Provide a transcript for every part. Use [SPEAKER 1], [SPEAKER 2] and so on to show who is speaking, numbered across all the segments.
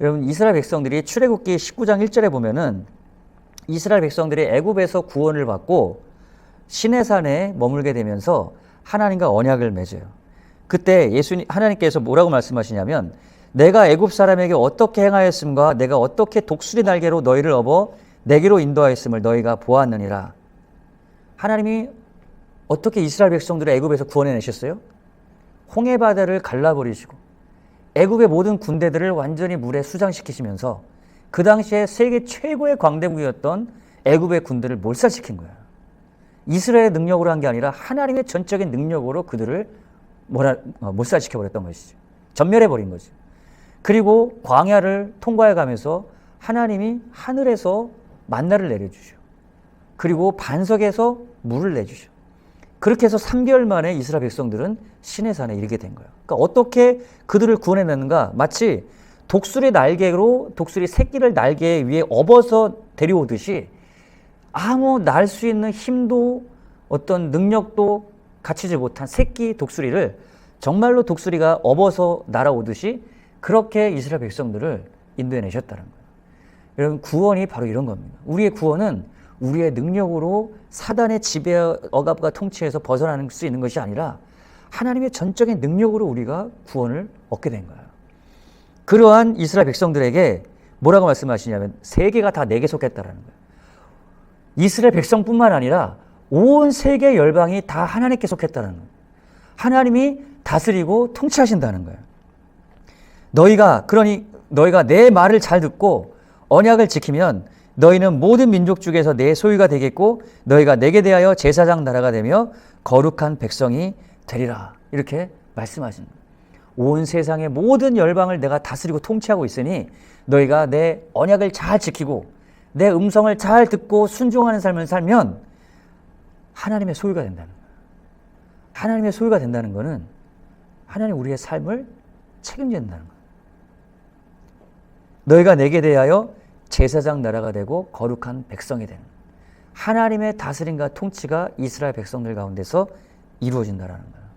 [SPEAKER 1] 여러분, 이스라엘 백성들이 출애굽기 19장 1절에 보면은 이스라엘 백성들이 애굽에서 구원을 받고 시내산에 머물게 되면서 하나님과 언약을 맺어요. 그때 하나님께서 뭐라고 말씀하시냐면, 내가 애굽 사람에게 어떻게 행하였음과 내가 어떻게 독수리 날개로 너희를 업어 내게로 인도하였음을 너희가 보았느니라. 하나님이 어떻게 이스라엘 백성들을 애굽에서 구원해내셨어요? 홍해바다를 갈라버리시고 애굽의 모든 군대들을 완전히 물에 수장시키시면서 그 당시에 세계 최고의 광대국이었던 애굽의 군대를 몰살시킨 거예요. 이스라엘의 능력으로 한 게 아니라 하나님의 전적인 능력으로 그들을 몰살시켜버렸던 것이죠. 전멸해버린 거죠. 그리고 광야를 통과해 가면서 하나님이 하늘에서 만나를 내려주셔. 그리고 반석에서 물을 내주셔. 그렇게 해서 3개월 만에 이스라엘 백성들은 시내산에 이르게 된 거예요. 그러니까 어떻게 그들을 구원해냈는가? 마치 독수리 새끼를 날개 위에 업어서 데려오듯이 아무 날 수 있는 힘도 어떤 능력도 갖추지 못한 새끼 독수리를 정말로 독수리가 업어서 날아오듯이 그렇게 이스라엘 백성들을 인도해내셨다는 거예요. 여러분, 구원이 바로 이런 겁니다. 우리의 구원은 우리의 능력으로 사단의 지배, 억압과 통치에서 벗어나는 수 있는 것이 아니라 하나님의 전적인 능력으로 우리가 구원을 얻게 된 거예요. 그러한 이스라엘 백성들에게 뭐라고 말씀하시냐면, 세계가 다 내게 속했다라는 거예요. 이스라엘 백성뿐만 아니라 온 세계 열방이 다 하나님께 속했다는 거예요. 하나님이 다스리고 통치하신다는 거예요. 너희가 내 말을 잘 듣고 언약을 지키면 너희는 모든 민족 중에서 내 소유가 되겠고 너희가 내게 대하여 제사장 나라가 되며 거룩한 백성이 되리라. 이렇게 말씀하신 거예요. 온 세상의 모든 열방을 내가 다스리고 통치하고 있으니 너희가 내 언약을 잘 지키고 내 음성을 잘 듣고 순종하는 삶을 살면 하나님의 소유가 된다는 거예요. 하나님의 소유가 된다는 것은 하나님 우리의 삶을 책임진다는 거예요. 너희가 내게 대하여 제사장 나라가 되고 거룩한 백성이 되는 거예요. 하나님의 다스림과 통치가 이스라엘 백성들 가운데서 이루어진다는 거예요.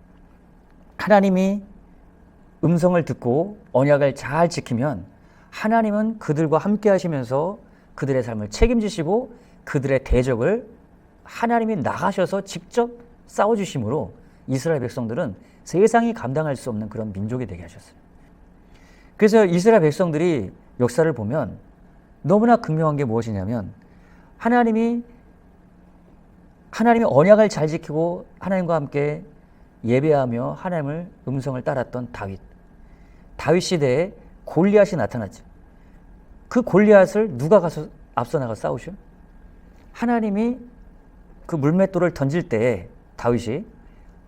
[SPEAKER 1] 하나님이 음성을 듣고 언약을 잘 지키면 하나님은 그들과 함께 하시면서 그들의 삶을 책임지시고 그들의 대적을 하나님이 나가셔서 직접 싸워주심으로 이스라엘 백성들은 세상이 감당할 수 없는 그런 민족이 되게 하셨어요. 그래서 이스라엘 백성들이 역사를 보면 너무나 극명한 게 무엇이냐면, 하나님이 언약을 잘 지키고 하나님과 함께 예배하며 하나님의 음성을 따랐던 다윗 시대에 골리앗이 나타났죠. 그 골리앗을 누가 가서 앞서 나가 싸우셔? 하나님이 그 물맷돌을 던질 때에 다윗이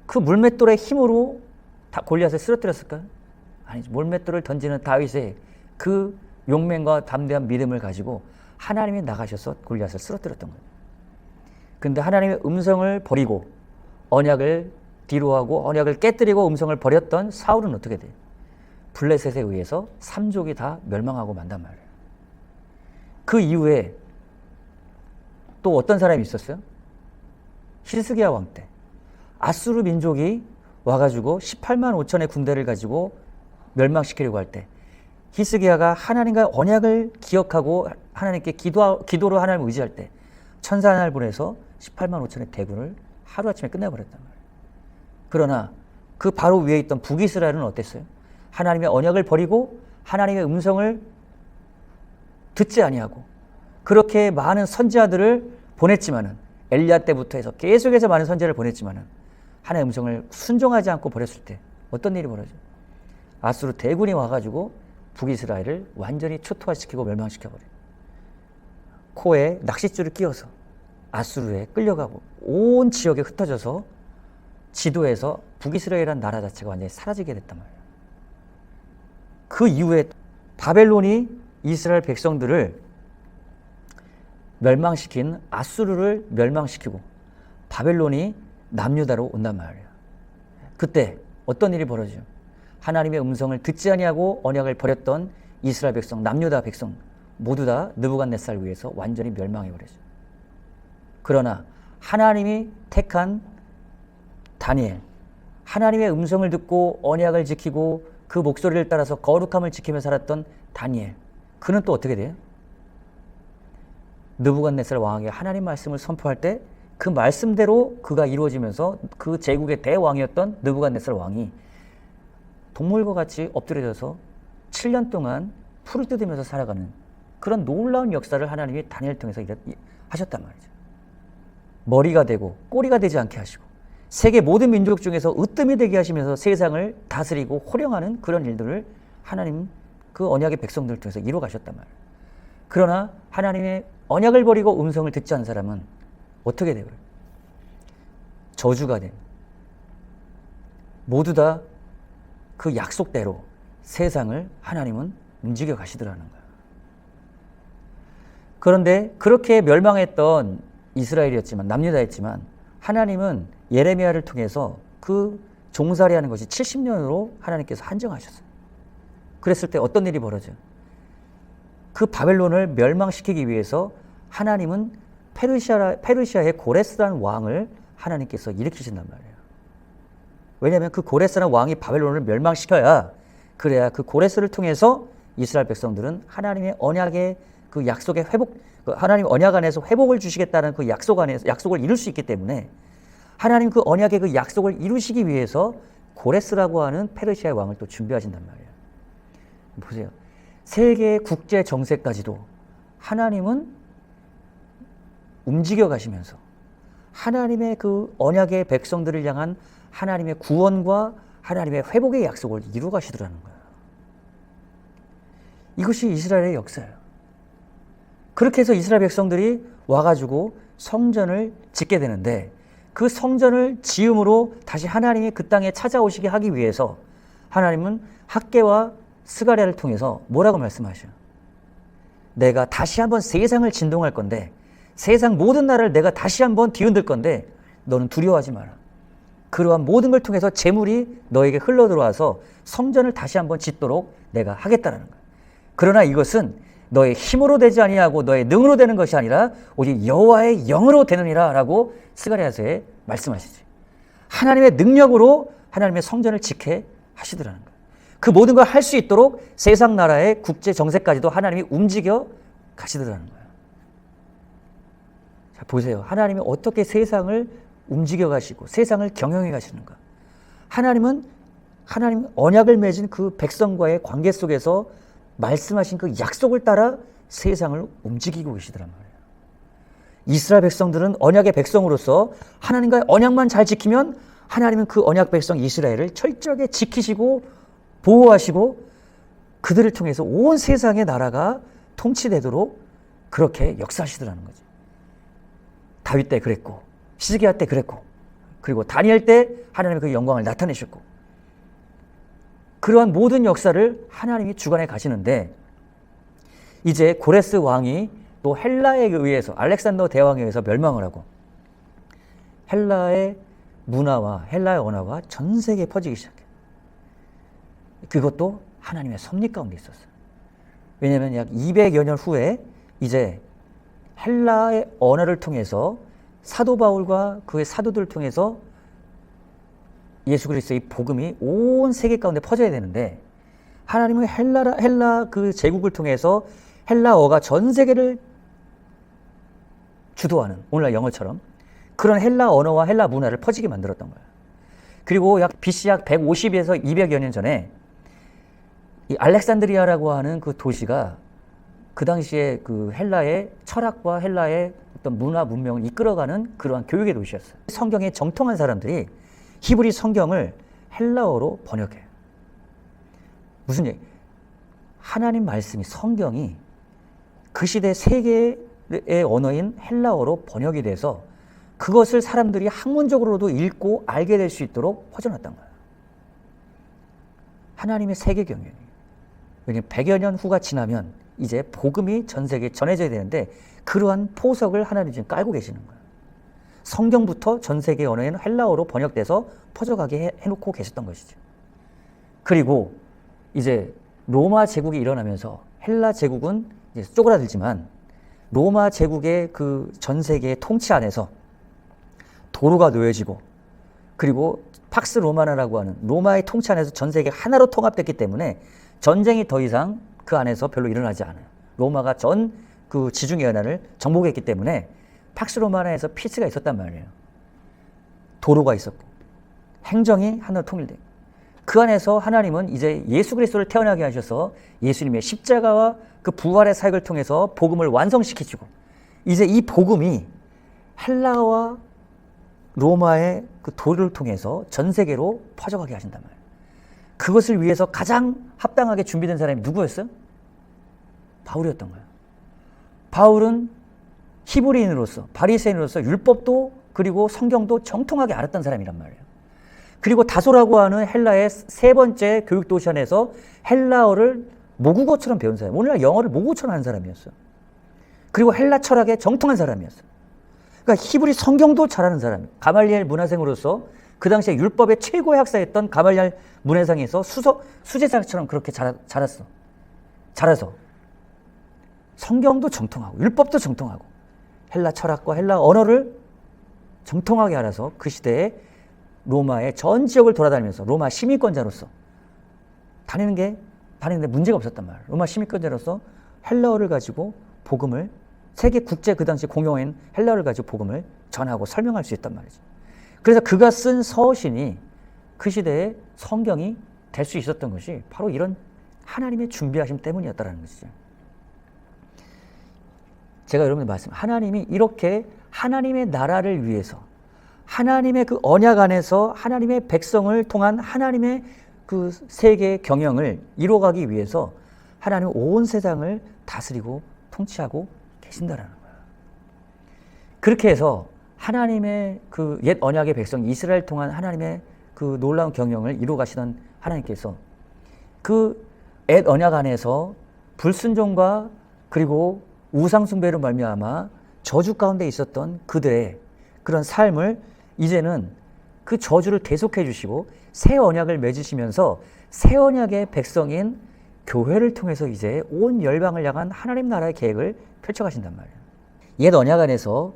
[SPEAKER 1] 그 물맷돌의 힘으로 골리앗을 쓰러뜨렸을까요? 아니죠. 물맷돌을 던지는 다윗의 그 용맹과 담대한 믿음을 가지고 하나님이 나가셔서 골리앗을 쓰러뜨렸던 거예요. 근데 하나님의 음성을 버리고 언약을 뒤로하고 언약을 깨뜨리고 음성을 버렸던 사울은 어떻게 돼요? 블레셋에 의해서 3족이 다 멸망하고 만단 말이에요. 그 이후에 또 어떤 사람이 있었어요? 히스기야 왕 때 아수르 민족이 와가지고 18만 5천의 군대를 가지고 멸망시키려고 할 때 히스기야가 하나님과 언약을 기억하고 하나님께 기도로 하나님을 의지할 때 천사 하나를 보내서 18만 5천의 대군을 하루아침에 끝내버렸단 말이에요. 그러나 그 바로 위에 있던 북이스라엘은 어땠어요? 하나님의 언약을 버리고 하나님의 음성을 듣지 아니하고 그렇게 많은 선지자들을 보냈지만은, 엘리야 때부터 해서 계속해서 많은 선지자를 보냈지만은 하나님의 음성을 순종하지 않고 버렸을 때 어떤 일이 벌어져요? 아수르 대군이 와가지고 북이스라엘을 완전히 초토화시키고 멸망시켜버려요. 코에 낚싯줄을 끼워서 아수르에 끌려가고 온 지역에 흩어져서 지도에서 북이스라엘이라는 나라 자체가 완전히 사라지게 됐단 말이에요. 그 이후에 바벨론이 이스라엘 백성들을 멸망시킨 아수르를 멸망시키고 바벨론이 남유다로 온단 말이에요. 그때 어떤 일이 벌어지죠? 하나님의 음성을 듣지 아니하고 언약을 버렸던 이스라엘 백성, 남유다 백성 모두 다 느부갓네살 위에서 완전히 멸망해 버렸죠. 그러나 하나님이 택한 다니엘, 하나님의 음성을 듣고 언약을 지키고 그 목소리를 따라서 거룩함을 지키며 살았던 다니엘, 그는 또 어떻게 돼요? 느부갓네살 왕에게 하나님 말씀을 선포할 때 그 말씀대로 그가 이루어지면서 그 제국의 대왕이었던 느부갓네살 왕이 동물과 같이 엎드려져서 7년 동안 풀을 뜯으면서 살아가는 그런 놀라운 역사를 하나님이 다니엘을 통해서 하셨단 말이죠. 머리가 되고 꼬리가 되지 않게 하시고 세계 모든 민족 중에서 으뜸이 되게 하시면서 세상을 다스리고 호령하는 그런 일들을 하나님 그 언약의 백성들을 통해서 이루어 가셨단 말이에요. 그러나 하나님의 언약을 버리고 음성을 듣지 않은 사람은 어떻게 돼요? 저주가 된 모두 다 그 약속대로 세상을 하나님은 움직여 가시더라는 거예요. 그런데 그렇게 멸망했던 이스라엘이었지만 남유다였지만 하나님은 예레미야를 통해서 그 종살이하는 것이 70년으로 하나님께서 한정하셨어요. 그랬을 때 어떤 일이 벌어져요? 그 바벨론을 멸망시키기 위해서 하나님은 페르시아의 고레스라는 왕을 하나님께서 일으키신단 말이에요. 왜냐하면 그 고레스라는 왕이 바벨론을 멸망시켜야 그래야 그 고레스를 통해서 이스라엘 백성들은 하나님의 언약의 그 약속의 회복, 하나님 언약 안에서 회복을 주시겠다는 그 약속을 이룰 수 있기 때문에 하나님 그 언약의 그 약속을 이루시기 위해서 고레스라고 하는 페르시아의 왕을 또 준비하신단 말이에요. 보세요. 세계 국제 정세까지도 하나님은 움직여 가시면서 하나님의 그 언약의 백성들을 향한 하나님의 구원과 하나님의 회복의 약속을 이루어 가시더라는 거예요. 이것이 이스라엘의 역사예요. 그렇게 해서 이스라엘 백성들이 와가지고 성전을 짓게 되는데 그 성전을 지음으로 다시 하나님이 그 땅에 찾아오시게 하기 위해서 하나님은 학개와 스가랴를 통해서 뭐라고 말씀하셔요? 내가 다시 한번 세상을 진동할 건데 세상 모든 나라를 내가 다시 한번 뒤흔들 건데 너는 두려워하지 마라. 그러한 모든 걸 통해서 재물이 너에게 흘러들어와서 성전을 다시 한번 짓도록 내가 하겠다는 거예요. 그러나 이것은 너의 힘으로 되지 아니하고 너의 능으로 되는 것이 아니라 오직 여호와의 영으로 되느니라 라고 스가랴서에 말씀하시지. 하나님의 능력으로 하나님의 성전을 지켜 하시더라는 거예요. 그 모든 걸 할 수 있도록 세상 나라의 국제 정세까지도 하나님이 움직여 가시더라는 거예요. 자, 보세요. 하나님이 어떻게 세상을 움직여 가시고 세상을 경영해 가시는가. 하나님 언약을 맺은 그 백성과의 관계 속에서 말씀하신 그 약속을 따라 세상을 움직이고 계시더란 말이에요. 이스라엘 백성들은 언약의 백성으로서 하나님과의 언약만 잘 지키면 하나님은 그 언약 백성 이스라엘을 철저하게 지키시고 보호하시고 그들을 통해서 온 세상의 나라가 통치되도록 그렇게 역사하시더라는 거죠. 다윗 때 그랬고 시즈기야 때 그랬고 그리고 다니엘 때 하나님의 그 영광을 나타내셨고 그러한 모든 역사를 하나님이 주관해 가시는데 이제 고레스 왕이 또 헬라에 의해서 알렉산더 대왕에 의해서 멸망을 하고 헬라의 문화와 헬라의 언어가 전 세계에 퍼지기 시작해요. 그것도 하나님의 섭리 가운데 있었어요. 왜냐하면 약 200여 년 후에 이제 헬라의 언어를 통해서 사도 바울과 그의 사도들을 통해서 예수 그리스도의 복음이 온 세계 가운데 퍼져야 되는데 하나님은 헬라 그 제국을 통해서 헬라어가 전 세계를 주도하는 오늘날 영어처럼 그런 헬라 언어와 헬라 문화를 퍼지게 만들었던 거예요. 그리고 BC 약 150에서 200여 년 전에 이 알렉산드리아라고 하는 그 도시가 그 당시에 그 헬라의 철학과 헬라의 어떤 문화 문명을 이끌어가는 그러한 교육의 도시였어요. 성경에 정통한 사람들이 히브리 성경을 헬라어로 번역해요. 무슨 얘기? 하나님 말씀이 성경이 그 시대 세계의 언어인 헬라어로 번역이 돼서 그것을 사람들이 학문적으로도 읽고 알게 될 수 있도록 퍼져났던 거예요. 하나님의 세계 경영이에요. 왜냐하면 100여 년 후가 지나면 이제 복음이 전 세계에 전해져야 되는데 그러한 포석을 하나님이 지금 깔고 계시는 거예요. 성경부터 전 세계 언어에는 헬라어로 번역돼서 퍼져가게 해놓고 계셨던 것이죠. 그리고 이제 로마 제국이 일어나면서 헬라 제국은 이제 쪼그라들지만 로마 제국의 그 전 세계의 통치 안에서 도로가 놓여지고 그리고 팍스 로마나라고 하는 로마의 통치 안에서 전 세계가 하나로 통합됐기 때문에 전쟁이 더 이상 그 안에서 별로 일어나지 않아요. 로마가 전 그 지중해 연안을 정복했기 때문에 팍스 로마나에서 피스가 있었단 말이에요. 도로가 있었고 행정이 하나로 통일돼. 그 안에서 하나님은 이제 예수 그리스도를 태어나게 하셔서 예수님의 십자가와 그 부활의 사역을 통해서 복음을 완성시키시고, 이제 이 복음이 헬라와 로마의 그 도를 통해서 전 세계로 퍼져가게 하신단 말이에요. 그것을 위해서 가장 합당하게 준비된 사람이 누구였어요? 바울이었던 거예요. 바울은 히브리인으로서, 바리새인으로서 율법도 그리고 성경도 정통하게 알았던 사람이란 말이에요. 그리고 다소라고 하는 헬라의 세 번째 교육 도시 안에서 헬라어를 모국어처럼 배운 사람, 오늘날 영어를 모국어처럼 하는 사람이었어요. 그리고 헬라 철학에 정통한 사람이었어요. 그러니까 히브리 성경도 잘하는 사람, 가말리엘 문화생으로서 그 당시에 율법의 최고의 학사였던 가말리엘 문화상에서 수제자처럼 그렇게 자랐어. 자라서 성경도 정통하고 율법도 정통하고 헬라 철학과 헬라 언어를 정통하게 알아서 그 시대에 로마의 전 지역을 돌아다니면서 로마 시민권자로서 다니는데 문제가 없었단 말이에요. 로마 시민권자로서 헬라어를 가지고 복음을, 세계 국제 그 당시 공용어인 헬라어를 가지고 복음을 전하고 설명할 수 있단 말이죠. 그래서 그가 쓴 서신이 그 시대에 성경이 될 수 있었던 것이 바로 이런 하나님의 준비하심 때문이었다는 것이죠. 제가 여러분들 하나님이 이렇게 하나님의 나라를 위해서, 하나님의 그 언약 안에서 하나님의 백성을 통한 하나님의 그 세계 경영을 이루어가기 위해서 하나님은 온 세상을 다스리고 통치하고 계신다라는 거예요. 그렇게 해서 하나님의 그 옛 언약의 백성 이스라엘 통한 하나님의 그 놀라운 경영을 이루어 가시던 하나님께서 그 옛 언약 안에서 불순종과 그리고 우상 숭배로 말미암아 저주 가운데 있었던 그들의 그런 삶을 이제는 그 저주를 대속해 주시고 새 언약을 맺으시면서 새 언약의 백성인 교회를 통해서 이제 온 열방을 향한 하나님 나라의 계획을 펼쳐가신단 말이에요. 옛 언약 안에서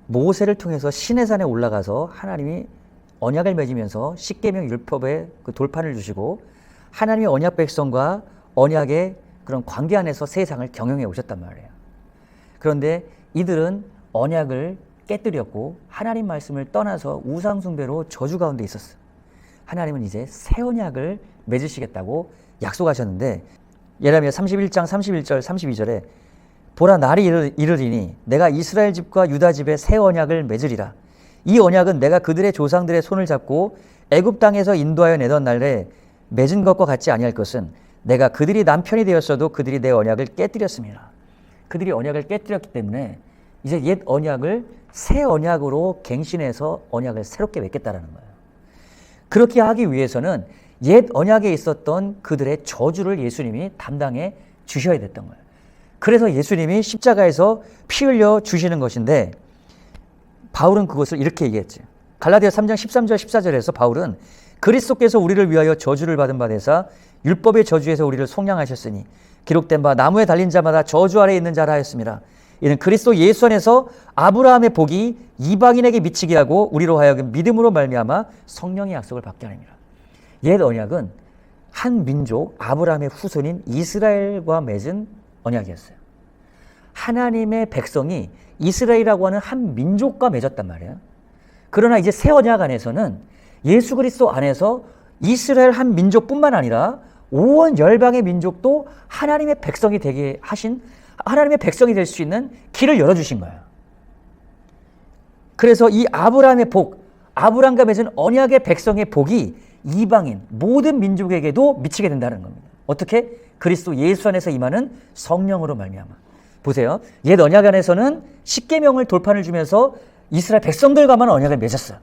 [SPEAKER 1] 모세를 통해서 시내산에 올라가서 하나님이 언약을 맺으면서 십계명 율법의 그 돌판을 주시고 하나님의 언약 백성과 언약의 그런 관계 안에서 세상을 경영해 오셨단 말이에요. 그런데 이들은 언약을 깨뜨렸고 하나님 말씀을 떠나서 우상 숭배로 저주 가운데 있었어요. 하나님은 이제 새 언약을 맺으시겠다고 약속하셨는데 예레미야 31장 31절 32절에 보라 날이 이르리니 내가 이스라엘 집과 유다 집에 새 언약을 맺으리라. 이 언약은 내가 그들의 조상들의 손을 잡고 애굽 땅에서 인도하여 내던 날에 맺은 것과 같지 아니할 것은 내가 그들이 남편이 되었어도 그들이 내 언약을 깨뜨렸습니다. 그들이 언약을 깨뜨렸기 때문에 이제 옛 언약을 새 언약으로 갱신해서 언약을 새롭게 맺겠다라는 거예요. 그렇게 하기 위해서는 옛 언약에 있었던 그들의 저주를 예수님이 담당해 주셔야 됐던 거예요. 그래서 예수님이 십자가에서 피 흘려 주시는 것인데 바울은 그것을 이렇게 얘기했죠. 갈라디아 3장 13절 14절에서 바울은 그리스도께서 우리를 위하여 저주를 받은 바 되사 율법의 저주에서 우리를 속량하셨으니 기록된 바 나무에 달린 자마다 저주 아래에 있는 자라 하였습니다. 이는 그리스도 예수 안에서 아브라함의 복이 이방인에게 미치게 하고 우리로 하여금 믿음으로 말미암아 성령의 약속을 받게 하느니라. 옛 언약은 한 민족 아브라함의 후손인 이스라엘과 맺은 언약이었어요. 하나님의 백성이 이스라엘이라고 하는 한 민족과 맺었단 말이에요. 그러나 이제 새 언약 안에서는 예수 그리스도 안에서 이스라엘 한 민족뿐만 아니라 온 열방의 민족도 하나님의 백성이 되게 하신, 하나님의 백성이 될 수 있는 길을 열어주신 거예요. 그래서 이 아브라함의 복, 아브라함과 맺은 언약의 백성의 복이 이방인 모든 민족에게도 미치게 된다는 겁니다. 어떻게? 그리스도 예수 안에서 임하는 성령으로 말미암아. 보세요. 옛 언약 안에서는 십계명을 돌판을 주면서 이스라엘 백성들과만 언약을 맺었어요.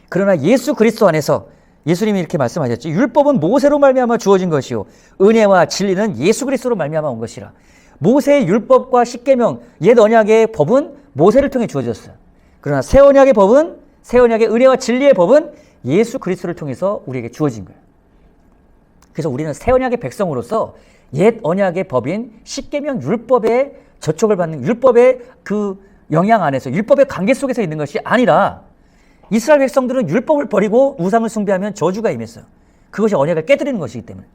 [SPEAKER 1] 그러나 예수 그리스도 안에서 예수님이 이렇게 말씀하셨죠. 율법은 모세로 말미암아 주어진 것이요 은혜와 진리는 예수 그리스도로 말미암아 온 것이라. 모세의 율법과 십계명, 옛 언약의 법은 모세를 통해 주어졌어요. 그러나 새 언약의 법은, 새 언약의 은혜와 진리의 법은 예수 그리스도를 통해서 우리에게 주어진 거예요. 그래서 우리는 새 언약의 백성으로서 옛 언약의 법인 십계명 율법의 저촉을 받는 율법의 그 영향 안에서, 율법의 관계 속에서 있는 것이 아니라 이스라엘 백성들은 율법을 버리고 우상을 숭배하면 저주가 임했어요. 그것이 언약을 깨뜨리는 것이기 때문에.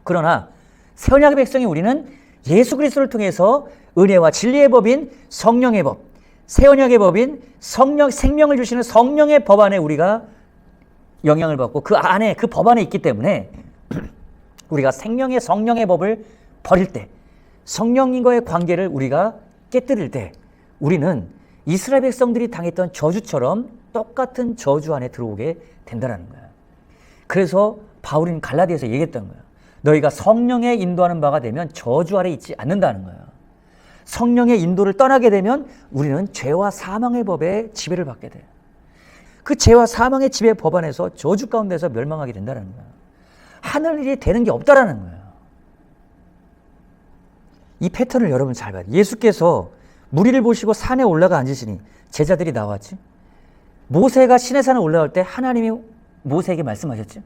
[SPEAKER 1] 그러나 새 언약의 백성이 우리는 예수 그리스도를 통해서 은혜와 진리의 법인 성령의 법, 새 언약의 법인 생명을 주시는 성령의 법 안에 우리가 영향을 받고 그 안에, 그 법 안에 있기 때문에 우리가 생명의 성령의 법을 버릴 때, 성령님과의 관계를 우리가 깨뜨릴 때 우리는 이스라엘 백성들이 당했던 저주처럼 똑같은 저주 안에 들어오게 된다는 거야. 그래서 바울은 갈라디아에서 얘기했던 거야. 너희가 성령의 인도하는 바가 되면 저주 아래 있지 않는다는 거야. 성령의 인도를 떠나게 되면 우리는 죄와 사망의 법에 지배를 받게 돼. 그 죄와 사망의 지배 법 안에서 저주 가운데서 멸망하게 된다는 거야. 하늘일이 되는 게 없다라는 거야. 이 패턴을 여러분 잘 봐야 돼. 예수께서 무리를 보시고 산에 올라가 앉으시니 제자들이 나왔지. 모세가 시내산에 올라올 때 하나님이 모세에게 말씀하셨죠.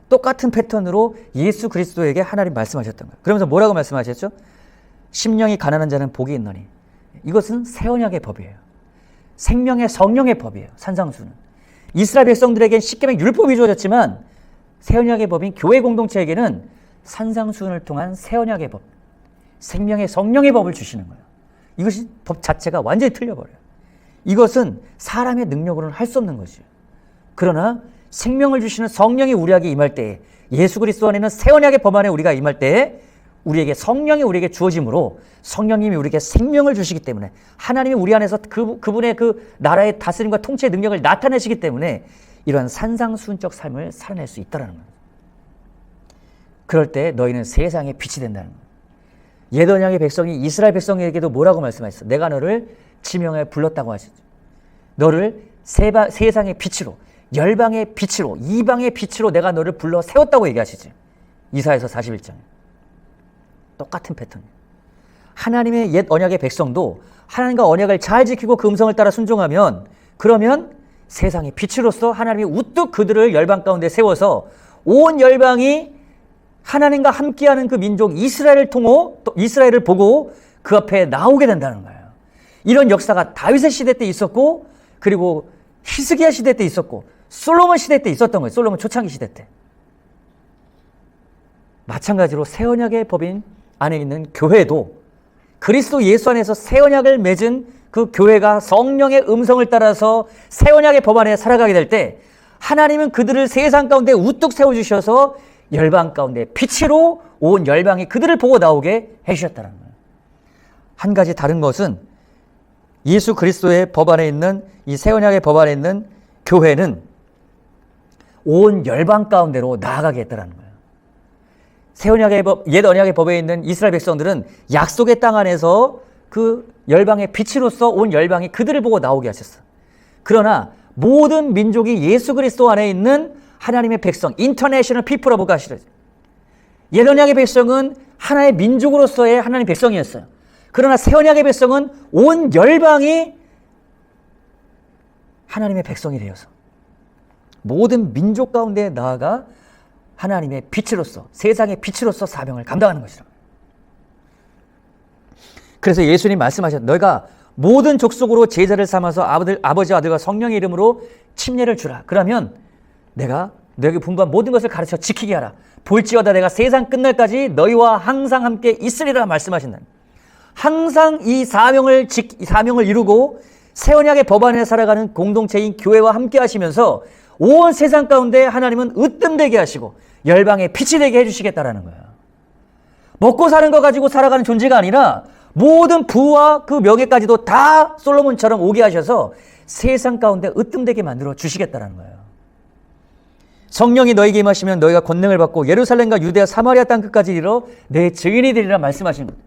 [SPEAKER 1] 똑같은 패턴으로 예수 그리스도에게 하나님 말씀하셨던 거예요. 그러면서 뭐라고 말씀하셨죠? 심령이 가난한 자는 복이 있노니. 이것은 새 언약의 법이에요. 생명의 성령의 법이에요. 산상수는. 이스라엘 백성들에겐 십계명 율법이 주어졌지만 새 언약의 법인 교회 공동체에게는 산상수훈을 통한 새 언약의 법, 생명의 성령의 법을 주시는 거예요. 이것이 법 자체가 완전히 틀려버려요. 이것은 사람의 능력으로는 할 수 없는 것이에요. 그러나 생명을 주시는 성령이 우리에게 임할 때에, 예수 그리스도 안에는 새 언약의 법 안에 우리가 임할 때에 우리에게 성령이 우리에게 주어짐으로 성령님이 우리에게 생명을 주시기 때문에 하나님이 우리 안에서 그분의 그 나라의 다스림과 통치의 능력을 나타내시기 때문에 이러한 산상수훈적 삶을 살아낼 수 있다는 거예요. 그럴 때 너희는 세상의 빛이 된다는 거예요. 옛 언약의 백성이 이스라엘 백성에게도 뭐라고 말씀하셨어? 내가 너를 지명하여 불렀다고 하시죠. 너를 세상의 빛으로, 열방의 빛으로, 이방의 빛으로 내가 너를 불러 세웠다고 얘기하시지. 이사야서 41장에. 똑같은 패턴이에요. 하나님의 옛 언약의 백성도 하나님과 언약을 잘 지키고 그 음성을 따라 순종하면, 그러면 세상의 빛으로서 하나님이 우뚝 그들을 열방 가운데 세워서 온 열방이 하나님과 함께하는 그 민족 이스라엘을 보고 그 앞에 나오게 된다는 거예요. 이런 역사가 다윗의 시대 때 있었고, 그리고 히스기야 시대 때 있었고, 솔로몬 시대 때 있었던 거예요. 솔로몬 초창기 시대 때. 마찬가지로 새 언약의 법인 안에 있는 교회도 그리스도 예수 안에서 새 언약을 맺은 그 교회가 성령의 음성을 따라서 새 언약의 법 안에 살아가게 될 때 하나님은 그들을 세상 가운데 우뚝 세워주셔서 열방 가운데 빛으로 온 열방이 그들을 보고 나오게 해주셨다는 거예요. 한 가지 다른 것은 예수 그리스도의 법 안에 있는 이 새 언약의 법 안에 있는 교회는 온 열방 가운데로 나아가게 했다는 거예요. 새 언약의 법, 옛 언약의 법에 있는 이스라엘 백성들은 약속의 땅 안에서 그 열방의 빛으로서 온 열방이 그들을 보고 나오게 하셨어요. 그러나 모든 민족이 예수 그리스도 안에 있는 하나님의 백성, 인터내셔널 피플 오브 갓이래. 옛 언약의 백성은 하나의 민족으로서의 하나님의 백성이었어요. 그러나 새 언약의 백성은 온 열방이 하나님의 백성이 되어서 모든 민족 가운데 나아가 하나님의 빛으로서, 세상의 빛으로서 사명을 감당하는 것이라. 그래서 예수님 말씀하셨다. 너희가 모든 족속으로 제자를 삼아서 아버지와 아들과 성령의 이름으로 침례를 주라. 그러면 내가 너에게 분부한 모든 것을 가르쳐 지키게 하라. 볼지어다 내가 세상 끝날까지 너희와 항상 함께 있으리라 말씀하신다. 항상 이 사명을 이루고 새 언약의 법 안에 살아가는 공동체인 교회와 함께 하시면서 온 세상 가운데 하나님은 으뜸되게 하시고 열방의 빛이 되게 해주시겠다라는 거예요. 먹고 사는 거 가지고 살아가는 존재가 아니라 모든 부와 그 명예까지도 다 솔로몬처럼 오게 하셔서 세상 가운데 으뜸되게 만들어 주시겠다라는 거예요. 성령이 너희에게 임하시면 너희가 권능을 받고 예루살렘과 유대와 사마리아 땅 끝까지 이르러 내 증인이 되리라 말씀하신 거예요.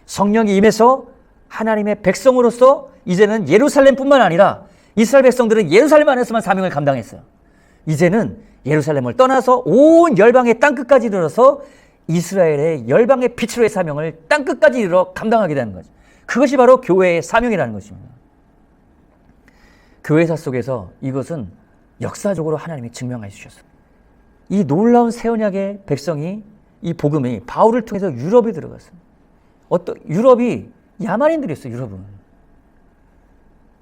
[SPEAKER 1] 성령이 임해서 하나님의 백성으로서 이제는 예루살렘뿐만 아니라 이스라엘 백성들은 예루살렘 안에서만 사명을 감당했어요. 이제는 예루살렘을 떠나서 온 열방의 땅 끝까지 이르러서 이스라엘의 열방의 빛으로의 사명을 땅 끝까지 이르러 감당하게 되는 거죠. 그것이 바로 교회의 사명이라는 것입니다. 교회사 속에서 이것은 역사적으로 하나님이 증명해 주셨어요. 이 놀라운 새 언약의 백성이, 이 복음이 바울을 통해서 유럽에 들어갔어요. 유럽이 야만인들이었어요. 유럽은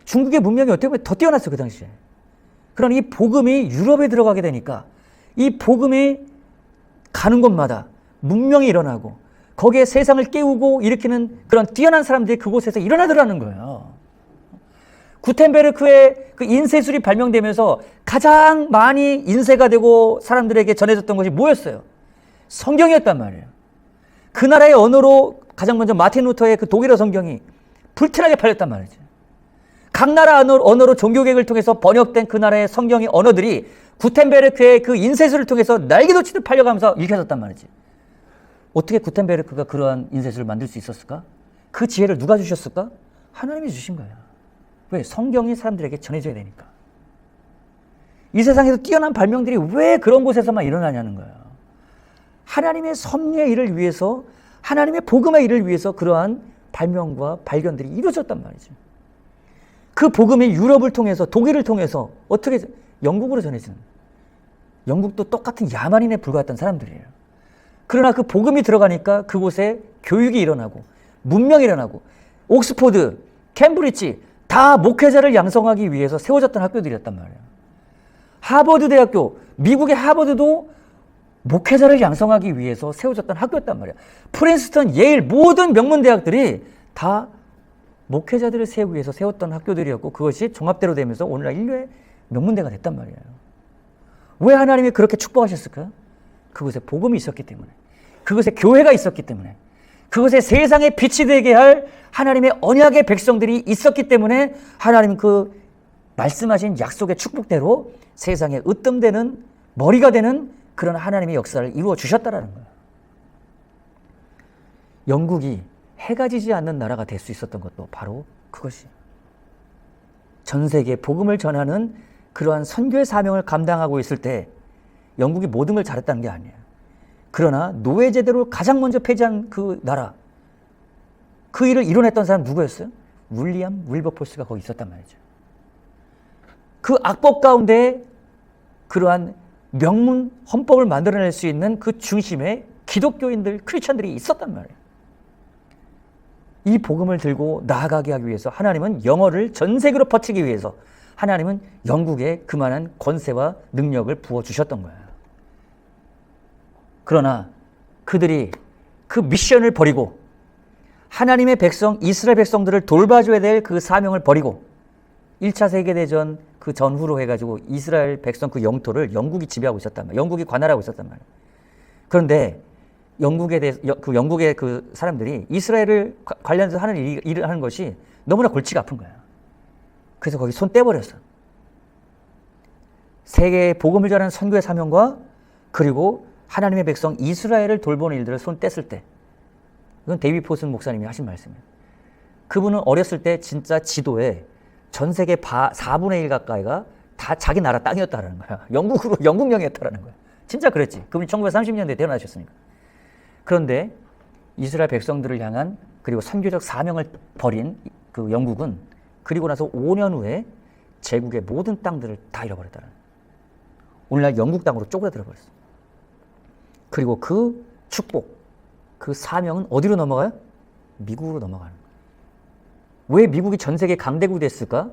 [SPEAKER 1] 중국의 문명이 어떻게 보면 더 뛰어났어요. 그 당시에. 그러나 이 복음이 유럽에 들어가게 되니까 이 복음이 가는 곳마다 문명이 일어나고 거기에 세상을 깨우고 일으키는 그런 뛰어난 사람들이 그곳에서 일어나더라는 거예요. 구텐베르크의 그 인쇄술이 발명되면서 가장 많이 인쇄가 되고 사람들에게 전해졌던 것이 뭐였어요? 성경이었단 말이에요. 그 나라의 언어로 가장 먼저 마틴 루터의 그 독일어 성경이 불티나게 팔렸단 말이죠. 각 나라 언어로 종교개혁을 통해서 번역된 그 나라의 성경의 언어들이 구텐베르크의 그 인쇄술을 통해서 날개돋치듯 팔려가면서 읽혀졌단 말이지. 어떻게 구텐베르크가 그러한 인쇄술을 만들 수 있었을까? 그 지혜를 누가 주셨을까? 하나님이 주신 거야. 왜? 성경이 사람들에게 전해져야 되니까. 이 세상에서 뛰어난 발명들이 왜 그런 곳에서만 일어나냐는 거야. 하나님의 섭리의 일을 위해서, 하나님의 복음의 일을 위해서 그러한 발명과 발견들이 이루어졌단 말이죠. 그 복음이 유럽을 통해서, 독일을 통해서 어떻게 영국으로 전해지는, 영국도 똑같은 야만인에 불과했던 사람들이에요. 그러나 그 복음이 들어가니까 그곳에 교육이 일어나고 문명이 일어나고 옥스포드, 캠브리지 다 목회자를 양성하기 위해서 세워졌던 학교들이었단 말이에요. 하버드 대학교, 미국의 하버드도 목회자를 양성하기 위해서 세워졌던 학교였단 말이에요. 프린스턴, 예일 모든 명문 대학들이 다 목회자들을 세우기 위해서 세웠던 학교들이었고 그것이 종합대로 되면서 오늘날 인류의 명문대가 됐단 말이에요. 왜 하나님이 그렇게 축복하셨을까요? 그곳에 복음이 있었기 때문에, 그곳에 교회가 있었기 때문에, 그곳에 세상에 빛이 되게 할 하나님의 언약의 백성들이 있었기 때문에 하나님은 그 말씀하신 약속의 축복대로 세상에 으뜸되는 머리가 되는 그런 하나님의 역사를 이루어 주셨다라는 거예요. 영국이 해가 지지 않는 나라가 될 수 있었던 것도 바로 그것이 전 세계에 복음을 전하는 그러한 선교의 사명을 감당하고 있을 때 영국이 모든 걸 잘했다는 게 아니에요. 그러나 노예제도를 가장 먼저 폐지한 그 나라, 그 일을 이뤄냈던 사람 누구였어요? 윌리엄 윌버포스가 거기 있었단 말이죠. 그 악법 가운데 그러한 명문 헌법을 만들어낼 수 있는 그 중심에 기독교인들, 크리스천들이 있었단 말이에요. 이 복음을 들고 나아가게 하기 위해서 하나님은 영어를 전 세계로 퍼뜨리기 위해서 하나님은 영국에 그만한 권세와 능력을 부어주셨던 거예요. 그러나 그들이 그 미션을 버리고 하나님의 백성, 이스라엘 백성들을 돌봐줘야 될 그 사명을 버리고 1차 세계대전 그 전후로 해가지고 이스라엘 백성 그 영토를 영국이 지배하고 있었단 말이에요. 영국이 관할하고 있었단 말이에요. 그런데 영국의 그 사람들이 이스라엘을 관련해서 하는 일을 하는 것이 너무나 골치가 아픈 거예요. 그래서 거기 손 떼버렸어. 세계에 복음을 전하는 선교의 사명과 그리고 하나님의 백성 이스라엘을 돌보는 일들을 손 뗐을 때, 이건 데이비드 포슨 목사님이 하신 말씀이에요. 그분은 어렸을 때 진짜 지도에 전 세계 4분의 1 가까이가 다 자기 나라 땅이었다라는 거야. 영국령이었다라는 거야. 진짜 그랬지. 그분이 1930년대에 태어나셨으니까. 그런데 이스라엘 백성들을 향한 그리고 선교적 사명을 벌인 그 영국은 그리고 나서 5년 후에 제국의 모든 땅들을 다 잃어버렸다는 거예요. 오늘날 영국 땅으로 쪼그라들어 버렸어. 그리고 그 축복, 그 사명은 어디로 넘어가요? 미국으로 넘어가는 거예요. 왜 미국이 전 세계 강대국이 됐을까?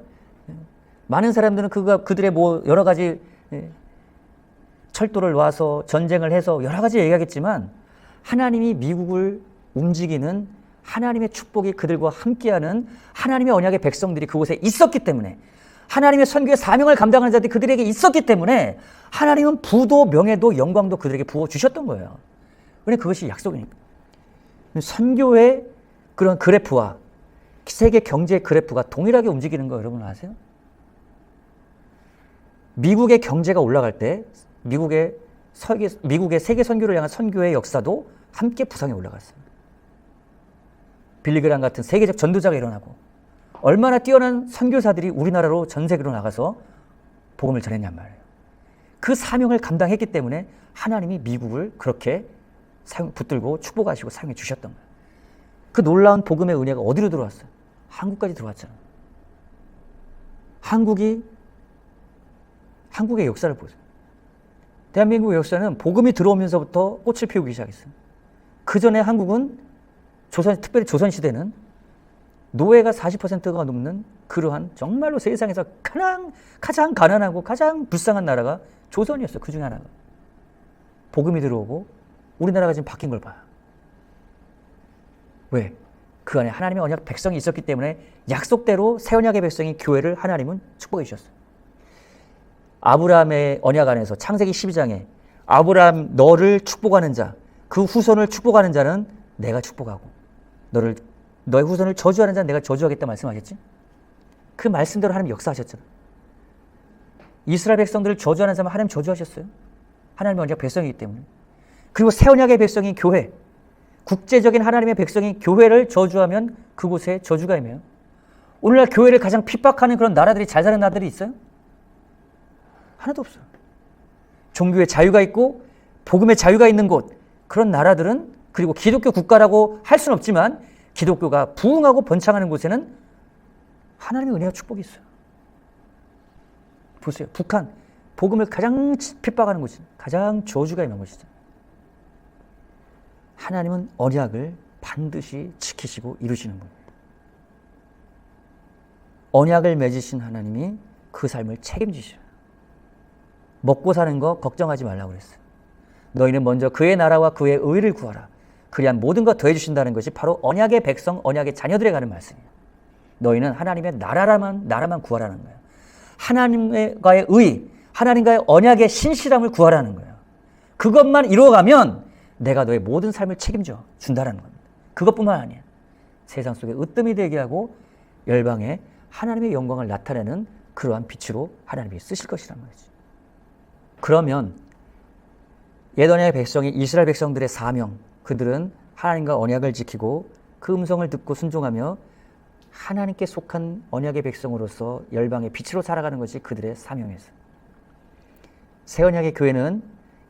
[SPEAKER 1] 많은 사람들은 그들의 뭐 여러 가지 철도를 놔서 전쟁을 해서 여러 가지 얘기하겠지만 하나님이 미국을 움직이는 하나님의 축복이 그들과 함께하는 하나님의 언약의 백성들이 그곳에 있었기 때문에, 하나님의 선교의 사명을 감당하는 자들이 그들에게 있었기 때문에 하나님은 부도 명예도 영광도 그들에게 부어주셨던 거예요. 왜냐하면 그것이 약속이니까. 선교의 그런 그래프와 세계 경제 그래프가 동일하게 움직이는 거 여러분 아세요? 미국의 경제가 올라갈 때 미국의 세계 선교를 향한 선교의 역사도 함께 부상에 올라갔어요. 빌리그람 같은 세계적 전도자가 일어나고 얼마나 뛰어난 선교사들이 우리나라로 전 세계로 나가서 복음을 전했냔 말이에요. 그 사명을 감당했기 때문에 하나님이 미국을 그렇게 붙들고 축복하시고 사용해 주셨던 거예요. 그 놀라운 복음의 은혜가 어디로 들어왔어요? 한국까지 들어왔잖아요. 한국의 역사를 보세요. 대한민국의 역사는 복음이 들어오면서부터 꽃을 피우기 시작했어요. 그 전에 한국은 특별히 조선시대는 노예가 40%가 넘는 그러한 정말로 세상에서 가장 가난하고 가장 불쌍한 나라가 조선이었어요. 그 중에 하나가. 복음이 들어오고 우리나라가 지금 바뀐 걸 봐요. 왜? 그 안에 하나님의 언약 백성이 있었기 때문에 약속대로 새 언약의 백성인 교회를 하나님은 축복해 주셨어요. 아브라함의 언약 안에서 창세기 12장에 아브라함 너를 축복하는 자, 그 후손을 축복하는 자는 내가 축복하고 너의 후손을 저주하는 자는 내가 저주하겠다 말씀하셨지? 그 말씀대로 하나님 역사하셨잖아. 이스라엘 백성들을 저주하는 사람은 하나님 저주하셨어요. 하나님의 언약 백성이기 때문에. 그리고 새 언약의 백성인 교회, 국제적인 하나님의 백성인 교회를 저주하면 그곳에 저주가 임해요. 오늘날 교회를 가장 핍박하는 그런 나라들이 잘 사는 나라들이 있어요? 하나도 없어요. 종교의 자유가 있고 복음의 자유가 있는 곳, 그런 나라들은, 그리고 기독교 국가라고 할 수는 없지만 기독교가 부흥하고 번창하는 곳에는 하나님의 은혜와 축복이 있어요. 보세요. 북한, 복음을 가장 핍박하는 곳이, 가장 저주가 임한 곳이죠. 하나님은 언약을 반드시 지키시고 이루시는 분이에요. 언약을 맺으신 하나님이 그 삶을 책임지셔요. 먹고 사는 거 걱정하지 말라고 그랬어요. 너희는 먼저 그의 나라와 그의 의를 구하라. 그리한 모든 것 더해 주신다는 것이 바로 언약의 백성, 언약의 자녀들에 가는 말씀이에요. 너희는 하나님의 나라만 구하라는 거예요. 하나님과의 의, 하나님과의 언약의 신실함을 구하라는 거예요. 그것만 이루어가면 내가 너의 모든 삶을 책임져 준다는 겁니다. 그것뿐만 아니야. 세상 속에 으뜸이 되게 하고 열방에 하나님의 영광을 나타내는 그러한 빛으로 하나님이 쓰실 것이란 말이지. 그러면 옛 언약의 백성이 이스라엘 백성들의 사명, 그들은 하나님과 언약을 지키고 그 음성을 듣고 순종하며 하나님께 속한 언약의 백성으로서 열방의 빛으로 살아가는 것이 그들의 사명이었어요. 새 언약의 교회는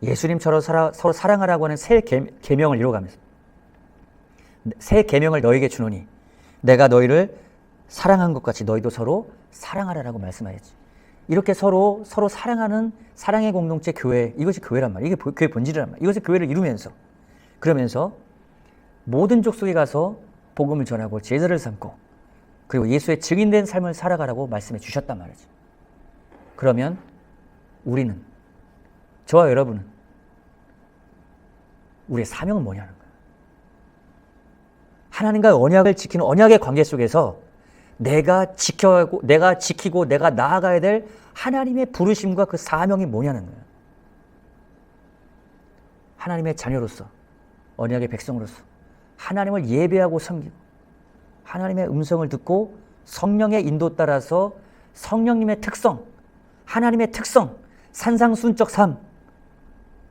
[SPEAKER 1] 예수님처럼 서로 사랑하라고 하는 새 계명을 이루어가면서 새 계명을 너에게 주노니 내가 너희를 사랑한 것 같이 너희도 서로 사랑하라라고 말씀하셨지. 이렇게 서로 사랑하는 사랑의 공동체 교회, 이것이 교회란 말이에요. 이게 교회 본질이란 말이에요. 이것이 교회를 이루면서, 그러면서 모든 족속에 가서 복음을 전하고 제자를 삼고 그리고 예수의 증인된 삶을 살아가라고 말씀해 주셨단 말이죠. 그러면 우리는, 저와 여러분은 우리의 사명은 뭐냐는 거예요. 하나님과 언약을 지키는 언약의 관계 속에서 내가 지키고 내가 나아가야 될 하나님의 부르심과 그 사명이 뭐냐는 거예요. 하나님의 자녀로서, 언약의 백성으로서 하나님을 예배하고 섬기고 하나님의 음성을 듣고 성령의 인도 따라서 성령님의 특성, 하나님의 특성, 산상순적 삶,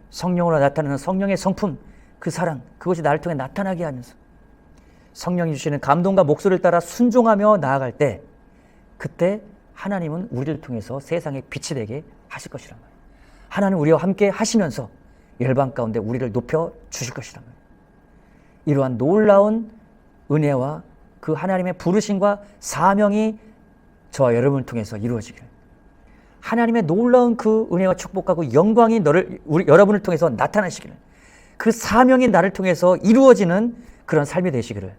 [SPEAKER 1] 성령으로 나타나는 성령의 성품, 그 사랑, 그것이 나를 통해 나타나게 하면서 성령이 주시는 감동과 목소리를 따라 순종하며 나아갈 때, 그때 하나님은 우리를 통해서 세상에 빛이 되게 하실 것이란 말이에요. 하나님 우리와 함께 하시면서 열방 가운데 우리를 높여 주실 것이란 말이에요. 이러한 놀라운 은혜와 그 하나님의 부르심과 사명이 저와 여러분을 통해서 이루어지기를, 하나님의 놀라운 그 은혜와 축복과 그 영광이 여러분을 통해서 나타나시기를, 그 사명이 나를 통해서 이루어지는 그런 삶이 되시기를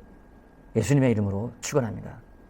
[SPEAKER 1] 예수님의 이름으로 축원합니다.